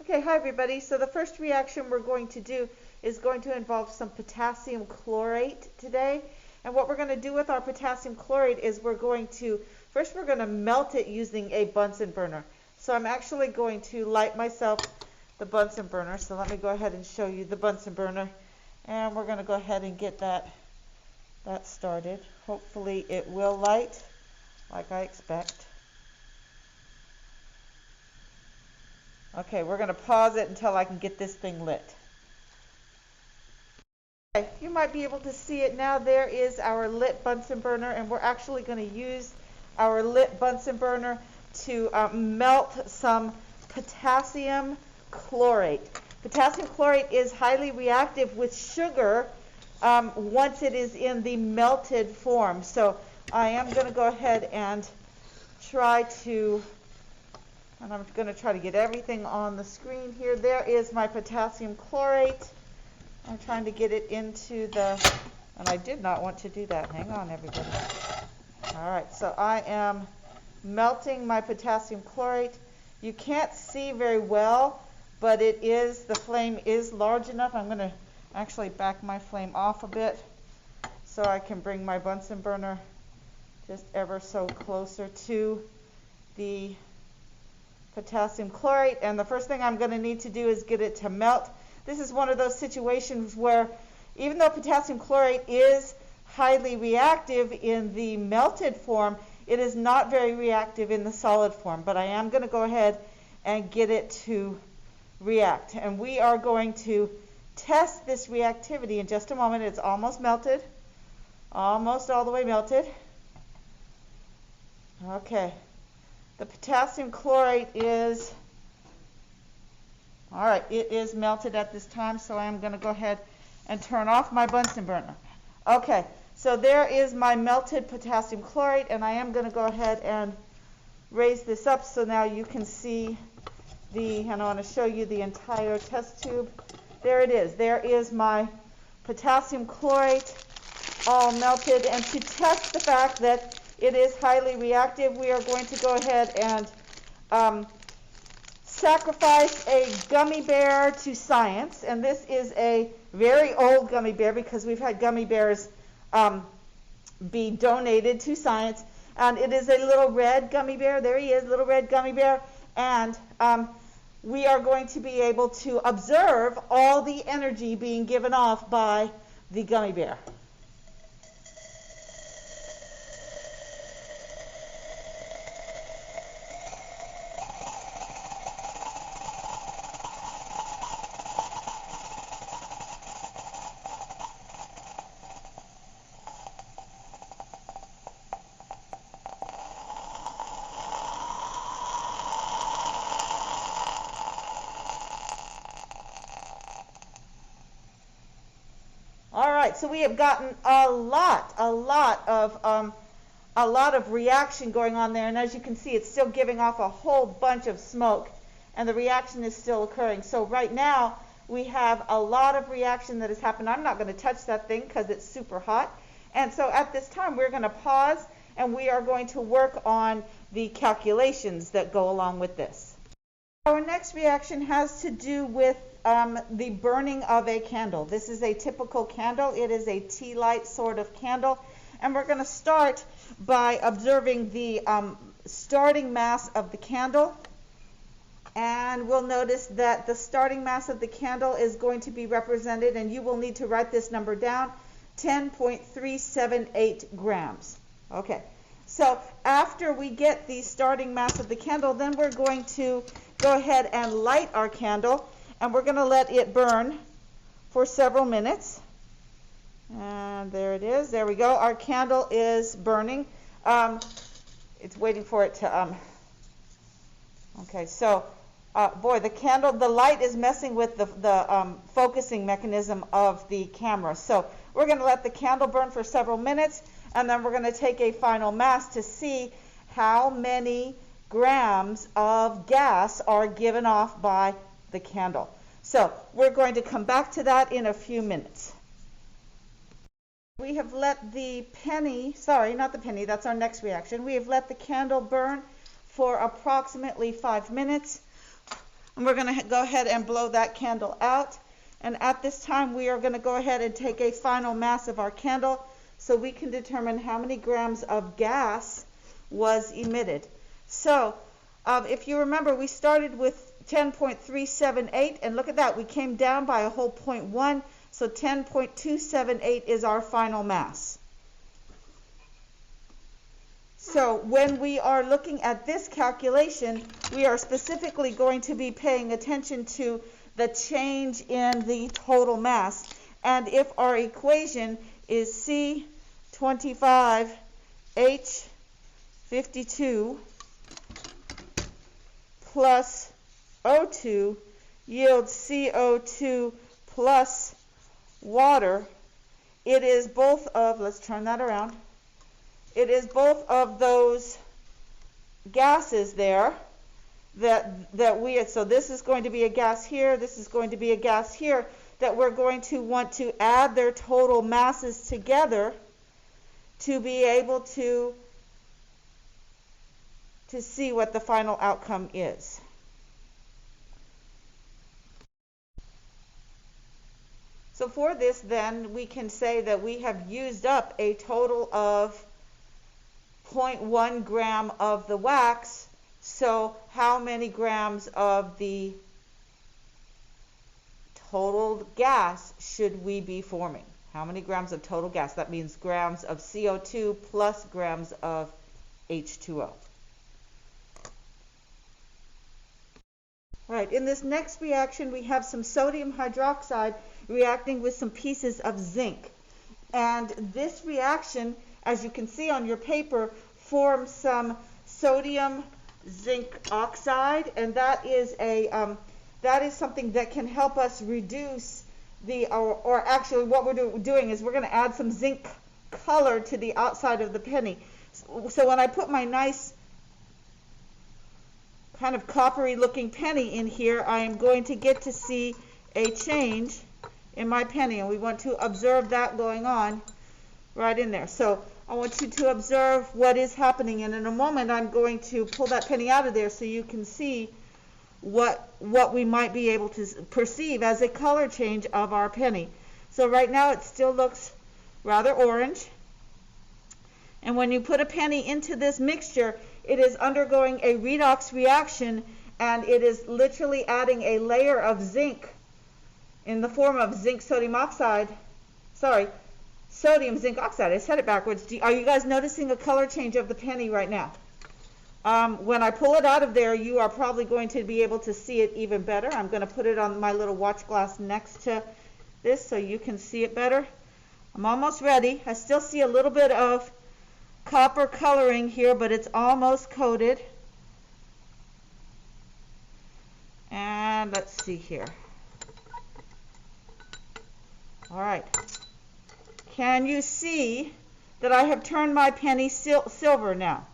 Okay, hi everybody. So the first reaction we're going to do is going to involve some potassium chlorate today. And what we're going to do with our potassium chlorate is we're going to melt it using a Bunsen burner. So I'm actually going to light myself the Bunsen burner. So let me go ahead and show you the Bunsen burner. And we're going to go ahead and get that started. Hopefully it will light like I expect. Okay, we're going to pause it until I can get this thing lit. Okay, you might be able to see it now. There is our lit Bunsen burner, and we're actually going to use our lit Bunsen burner to melt some potassium chlorate. Potassium chlorate is highly reactive with sugar once it is in the melted form. So I am going to go ahead and I'm going to try to get everything on the screen here. There is my potassium chlorate. I'm trying to get it into and I did not want to do that. Hang on, everybody. All right, so I am melting my potassium chlorate. You can't see very well, but the flame is large enough. I'm going to actually back my flame off a bit so I can bring my Bunsen burner just ever so closer to the potassium chlorate, and the first thing I'm going to need to do is get it to melt. This is one of those situations where even though potassium chlorate is highly reactive in the melted form, it is not very reactive in the solid form, but I am going to go ahead and get it to react, and we are going to test this reactivity in just a moment. It's almost melted, almost all the way melted. Okay. The potassium chlorate is, all right, it is melted at this time, so I'm going to go ahead and turn off my Bunsen burner. Okay, so there is my melted potassium chlorate, and I am going to go ahead and raise this up so now you can see and I want to show you the entire test tube. There it is. There is my potassium chlorate all melted, and to test the fact that it is highly reactive, we are going to go ahead and sacrifice a gummy bear to science. And this is a very old gummy bear because we've had gummy bears be donated to science. And it is a little red gummy bear. There he is, little red gummy bear. And we are going to be able to observe all the energy being given off by the gummy bear. All right, so we have gotten a lot of reaction going on there, and as you can see, it's still giving off a whole bunch of smoke, and the reaction is still occurring. So right now, we have a lot of reaction that has happened. I'm not going to touch that thing because it's super hot, and so at this time, we're going to pause, and we are going to work on the calculations that go along with this. Our next reaction has to do with the burning of a candle. This is a typical candle. It is a tea light sort of candle. And we're going to start by observing the starting mass of the candle. And we'll notice that the starting mass of the candle is going to be represented, and you will need to write this number down, 10.378 grams. Okay. So after we get the starting mass of the candle, then we're going to go ahead and light our candle, and we're going to let it burn for several minutes. And there it is. There we go. Our candle is burning. It's waiting for it to, okay, so, boy, the light is messing with the focusing mechanism of the camera. So we're going to let the candle burn for several minutes, and then we're going to take a final mass to see how many grams of gas are given off by the candle. So we're going to come back to that in a few minutes. We have let the penny, sorry, not the penny, that's our next reaction. We have let the candle burn for approximately 5 minutes. And we're going to go ahead and blow that candle out. And at this time, we are going to go ahead and take a final mass of our candle so we can determine how many grams of gas was emitted. So if you remember, we started with 10.378, and look at that, we came down by a whole 0.1, so 10.278 is our final mass. So when we are looking at this calculation, we are specifically going to be paying attention to the change in the total mass. And if our equation is C25H52 plus O2 yields CO2 plus water, it is both of, let's turn that around, it is both of those gases there that we, so this is going to be a gas here, this is going to be a gas here, that we're going to want to add their total masses together to be able to see what the final outcome is. So for this, then, we can say that we have used up a total of 0.1 gram of the wax. So how many grams of the total gas should we be forming? How many grams of total gas? That means grams of CO2 plus grams of H2O. All right, in this next reaction, we have some sodium hydroxide reacting with some pieces of zinc. And this reaction, as you can see on your paper, forms some sodium zinc oxide, and that is something that can help us reduce the, or actually what we're doing is we're going to add some zinc color to the outside of the penny. So when I put my nice kind of coppery looking penny in here, I am going to get to see a change in my penny, and we want to observe that going on right in there. So I want you to observe what is happening, and in a moment I'm going to pull that penny out of there so you can see what we might be able to perceive as a color change of our penny. So right now it still looks rather orange, and when you put a penny into this mixture, it is undergoing a redox reaction, and it is literally adding a layer of zinc in the form of sodium zinc oxide. I said it backwards. Are you guys noticing a color change of the penny right now? When I pull it out of there, you are probably going to be able to see it even better. I'm going to put it on my little watch glass next to this so you can see it better. I'm almost ready. I still see a little bit of copper coloring here, but it's almost coated. And let's see here. All right. Can you see that I have turned my penny silver now?